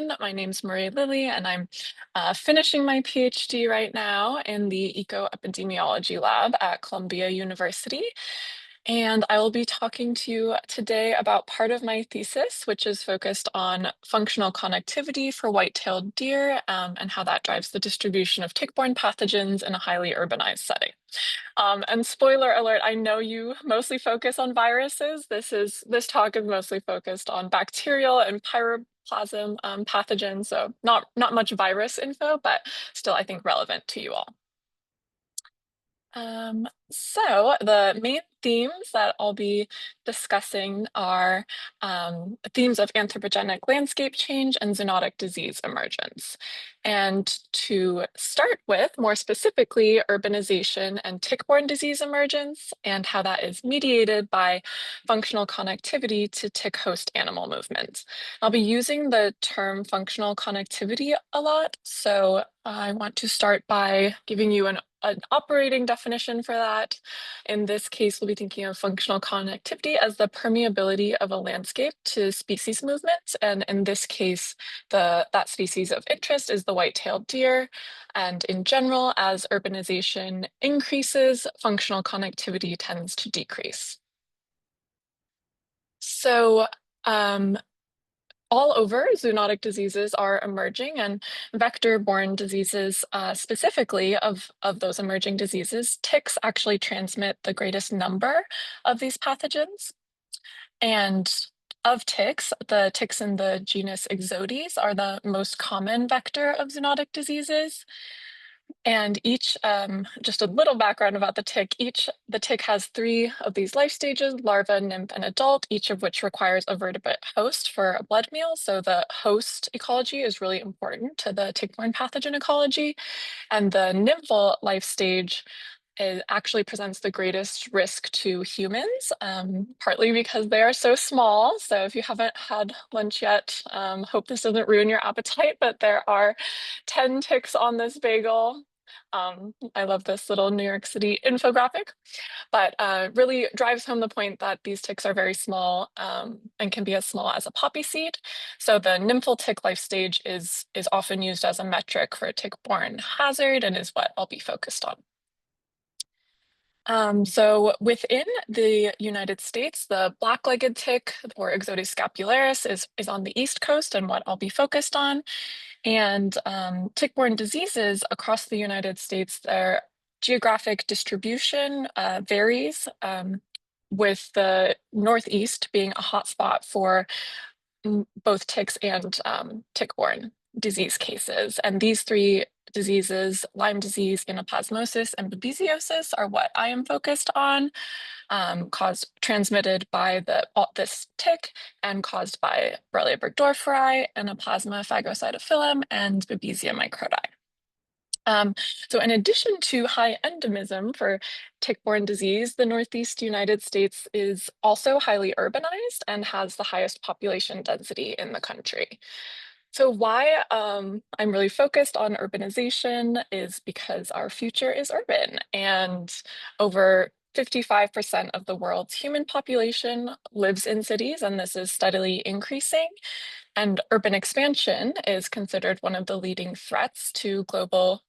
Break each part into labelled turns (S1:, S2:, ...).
S1: everyone. My name's Marie Lilly, and I'm finishing my PhD right now in the eco-epidemiology lab at Columbia University. And I will be talking to you today about part of my thesis, which is focused on functional connectivity for white-tailed deer and how that drives the distribution of tick-borne pathogens in a highly urbanized setting. And spoiler alert, I know you mostly focus on viruses. This talk is mostly focused on bacterial and pyroplasm pathogens, so not much virus info, but still I think relevant to you all. So the main themes that I'll be discussing are themes of anthropogenic landscape change and zoonotic disease emergence. And to start with, more specifically, urbanization and tick-borne disease emergence and how that is mediated by functional connectivity to tick host animal movement. I'll be using the term functional connectivity a lot, so I want to start by giving you an operating definition for that. In this case, we'll be thinking of functional connectivity as the permeability of a landscape to species movements. And in this case, that species of interest is the white-tailed deer. And in general, as urbanization increases, functional connectivity tends to decrease. So all over, zoonotic diseases are emerging, and vector-borne diseases, specifically of those emerging diseases, ticks actually transmit the greatest number of these pathogens. And of ticks, the ticks in the genus Ixodes are the most common vector of zoonotic diseases. And each, just a little background about the tick, the tick has 3 of these life stages: larva, nymph, and adult, each of which requires a vertebrate host for a blood meal. So the host ecology is really important to the tick-borne pathogen ecology. And the nymphal life stage actually presents the greatest risk to humans, partly because they are so small. So if you haven't had lunch yet, hope this doesn't ruin your appetite, but there are 10 ticks on this bagel. I love this little New York City infographic, but really drives home the point that these ticks are very small and can be as small as a poppy seed. So the nymphal tick life stage is often used as a metric for tick-borne hazard and is what I'll be focused on. So within the United States, the black-legged tick, or Ixodes scapularis, is on the East Coast and what I'll be focused on. And tick-borne diseases across the United States, their geographic distribution varies, with the Northeast being a hotspot for both ticks and tick-borne disease cases. And these 3 diseases, Lyme disease, anaplasmosis, and babesiosis, are what I am focused on, transmitted by this tick and caused by Borrelia burgdorferi, Anaplasma phagocytophilum, and Babesia microti. So in addition to high endemism for tick-borne disease, the Northeast United States is also highly urbanized and has the highest population density in the country. So why I'm really focused on urbanization is because our future is urban, and over 55% of the world's human population lives in cities, and this is steadily increasing. And urban expansion is considered one of the leading threats to global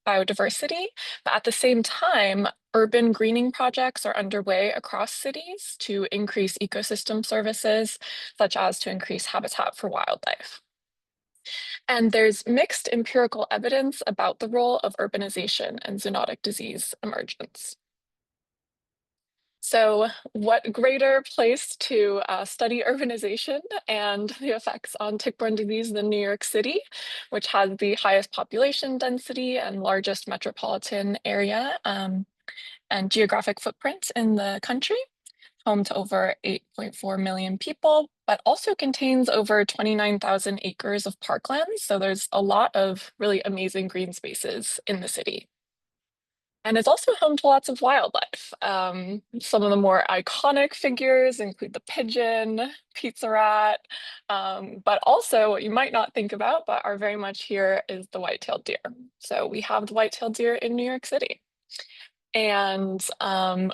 S1: biodiversity. But at the same time, urban greening projects are underway across cities to increase ecosystem services, such as to increase habitat for wildlife. And there's mixed empirical evidence about the role of urbanization and zoonotic disease emergence. So what greater place to study urbanization and the effects on tick-borne disease than New York City, which has the highest population density and largest metropolitan area and geographic footprint in the country, home to over 8.4 million people, but also contains over 29,000 acres of parklands. So there's a lot of really amazing green spaces in the city. And it's also home to lots of wildlife. Some of the more iconic figures include the pigeon, pizza rat, but also what you might not think about, but are very much here, is the white-tailed deer. So we have the white-tailed deer in New York City. And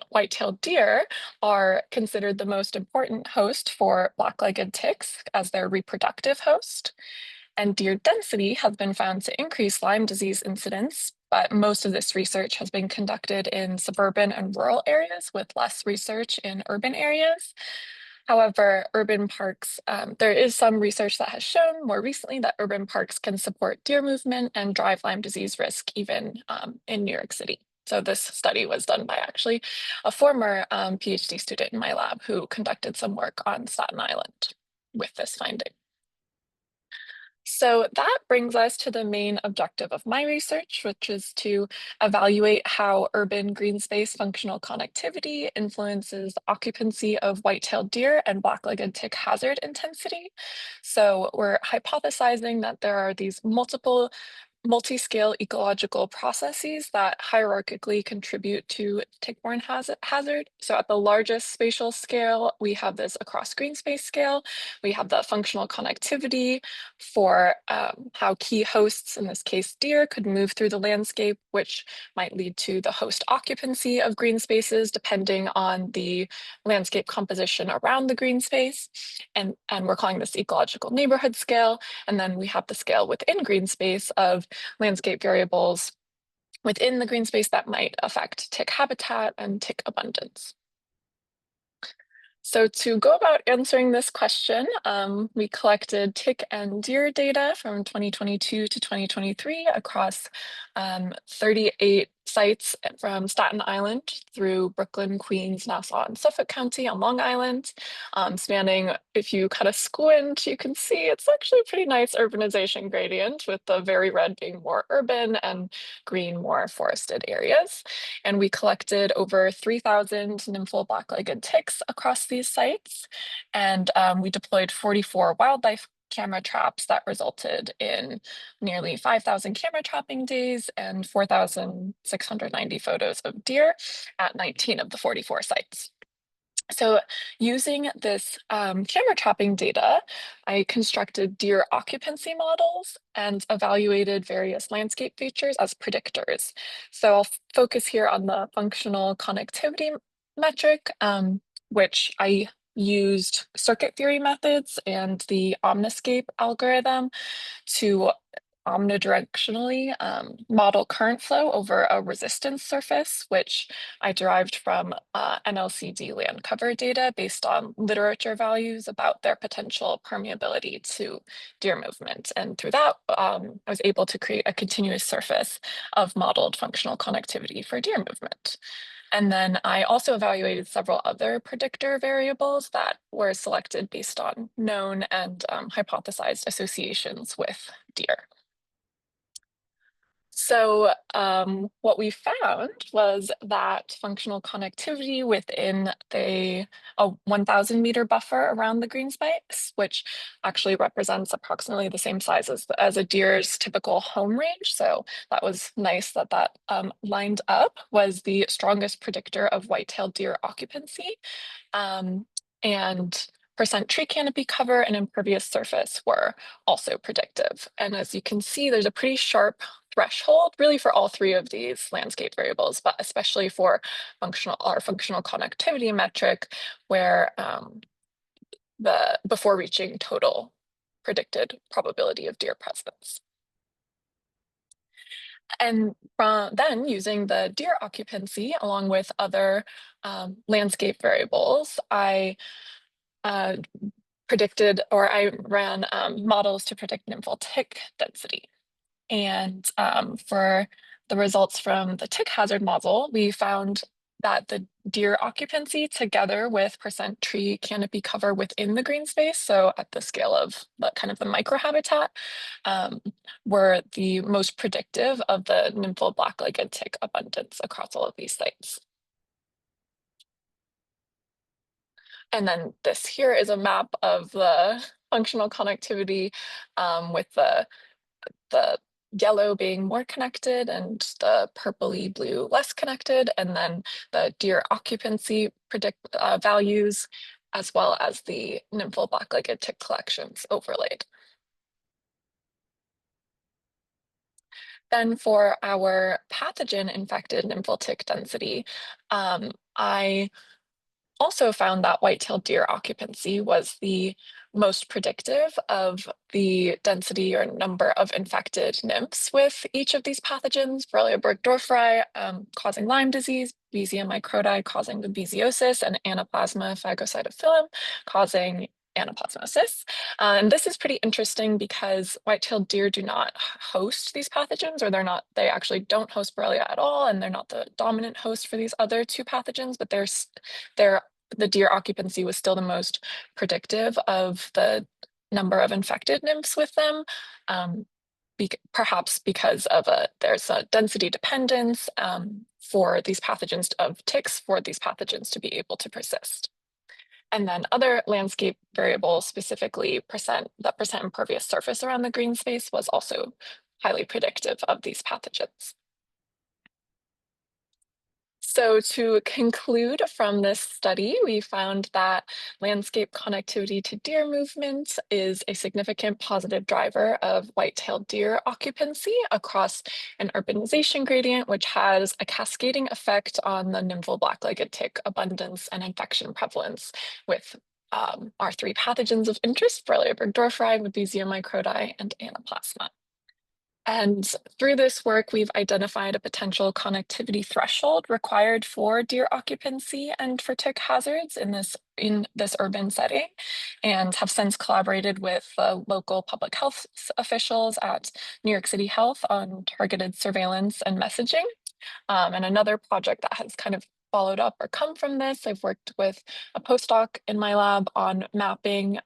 S1: white-tailed deer are considered the most important host for black-legged ticks as their reproductive host. And deer density has been found to increase Lyme disease incidence, but most of this research has been conducted in suburban and rural areas with less research in urban areas. However, urban parks, there is some research that has shown more recently that urban parks can support deer movement and drive Lyme disease risk even in New York City. So this study was done by actually a former PhD student in my lab who conducted some work on Staten Island with this finding. So that brings us to the main objective of my research, which is to evaluate how urban green space functional connectivity influences the occupancy of white-tailed deer and black-legged tick hazard intensity. So we're hypothesizing that there are these multi-scale ecological processes that hierarchically contribute to tick-borne hazard. So at the largest spatial scale, we have this across green space scale. We have the functional connectivity for how key hosts, in this case deer, could move through the landscape, which might lead to the host occupancy of green spaces depending on the landscape composition around the green space. And we're calling this ecological neighborhood scale. And then we have the scale within green space of landscape variables within the green space that might affect tick habitat and tick abundance. So to go about answering this question, we collected tick and deer data from 2022 to 2023 across 38 sites from Staten Island through Brooklyn, Queens, Nassau, and Suffolk County on Long Island, spanning, if you kind of squint, you can see it's actually a pretty nice urbanization gradient with the very red being more urban and green more forested areas. And we collected over 3,000 nymphal black-legged ticks across these sites. And we deployed 44 wildlife camera traps that resulted in nearly 5,000 camera trapping days and 4,690 photos of deer at 19 of the 44 sites. So using this camera trapping data, I constructed deer occupancy models and evaluated various landscape features as predictors. So I'll focus here on the functional connectivity metric, which I used circuit theory methods and the Omniscape algorithm to omnidirectionally model current flow over a resistance surface, which I derived from NLCD land cover data based on literature values about their potential permeability to deer movement. And through that, I was able to create a continuous surface of modeled functional connectivity for deer movement. And then I also evaluated several other predictor variables that were selected based on known and hypothesized associations with deer. So what we found was that functional connectivity within a 1,000 meter buffer around the green space, which actually represents approximately the same size as a deer's typical home range. So that was nice that that lined up, was the strongest predictor of white-tailed deer occupancy. And percent tree canopy cover and impervious surface were also predictive. And as you can see, there's a pretty sharp threshold really for all three of these landscape variables, but especially for our functional connectivity metric, where before reaching total predicted probability of deer presence. And then using the deer occupancy along with other landscape variables, I predicted, or I ran models to predict nymphal tick density. And for the results from the tick hazard model, we found that the deer occupancy together with percent tree canopy cover within the green space, so at the scale of the kind of the microhabitat, were the most predictive of the nymphal black-legged tick abundance across all of these sites. And then this here is a map of the functional connectivity with the yellow being more connected and the purpley blue less connected, and then the deer occupancy values, as well as the nymphal black-legged tick collections overlaid. Then for our pathogen infected nymphal tick density, I also found that white-tailed deer occupancy was the most predictive of the density or number of infected nymphs with each of these pathogens, Borrelia burgdorferi causing Lyme disease, Babesia microti causing babesiosis, and Anaplasma phagocytophilum causing anaplasmosis. And this is pretty interesting because white-tailed deer do not host these pathogens, or they actually don't host Borrelia at all, and they're not the dominant host for these other two pathogens, but the deer occupancy was still the most predictive of the number of infected nymphs with them, perhaps because there's a density dependence for these pathogens of ticks for these pathogens to be able to persist. And then other landscape variables, specifically the percent impervious surface around the green space, was also highly predictive of these pathogens. So to conclude from this study, we found that landscape connectivity to deer movement is a significant positive driver of white-tailed deer occupancy across an urbanization gradient, which has a cascading effect on the nymphal black-legged tick abundance and infection prevalence with our three pathogens of interest, Borrelia burgdorferi, Babesia microti, and Anaplasma. And through this work, we've identified a potential connectivity threshold required for deer occupancy and for tick hazards in this urban setting, and have since collaborated with local public health officials at New York City Health on targeted surveillance and messaging. And another project that has kind of followed up or come from this, I've worked with a postdoc in my lab on mapping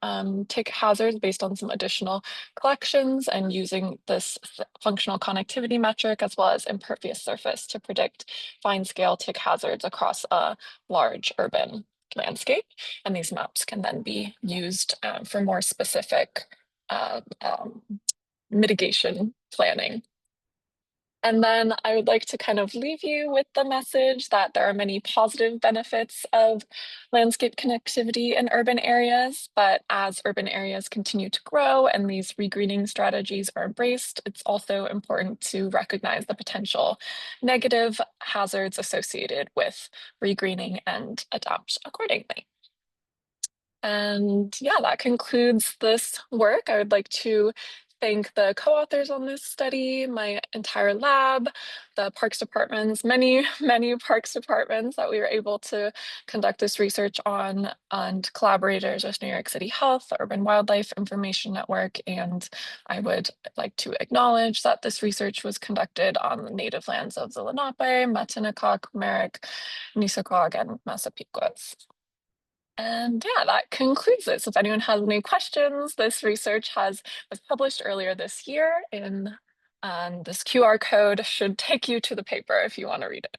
S1: tick hazards based on some additional collections and using this functional connectivity metric as well as impervious surface to predict fine-scale tick hazards across a large urban landscape. And these maps can then be used for more specific mitigation planning. And then I would like to kind of leave you with the message that there are many positive benefits of landscape connectivity in urban areas, but as urban areas continue to grow and these regreening strategies are embraced, it's also important to recognize the potential negative hazards associated with regreening and adapt accordingly. And yeah, that concludes this work. I would like to thank the co-authors on this study, my entire lab, the parks departments, many, many parks departments that we were able to conduct this research on, and collaborators with New York City Health, the Urban Wildlife Information Network. And I would like to acknowledge that this research was conducted on the native lands of the Lenape, Matinecock, Merrick, Nisequag, and Massapequas. And yeah, that concludes this. If anyone has any questions, this research was published earlier this year and this QR code should take you to the paper if you want to read it.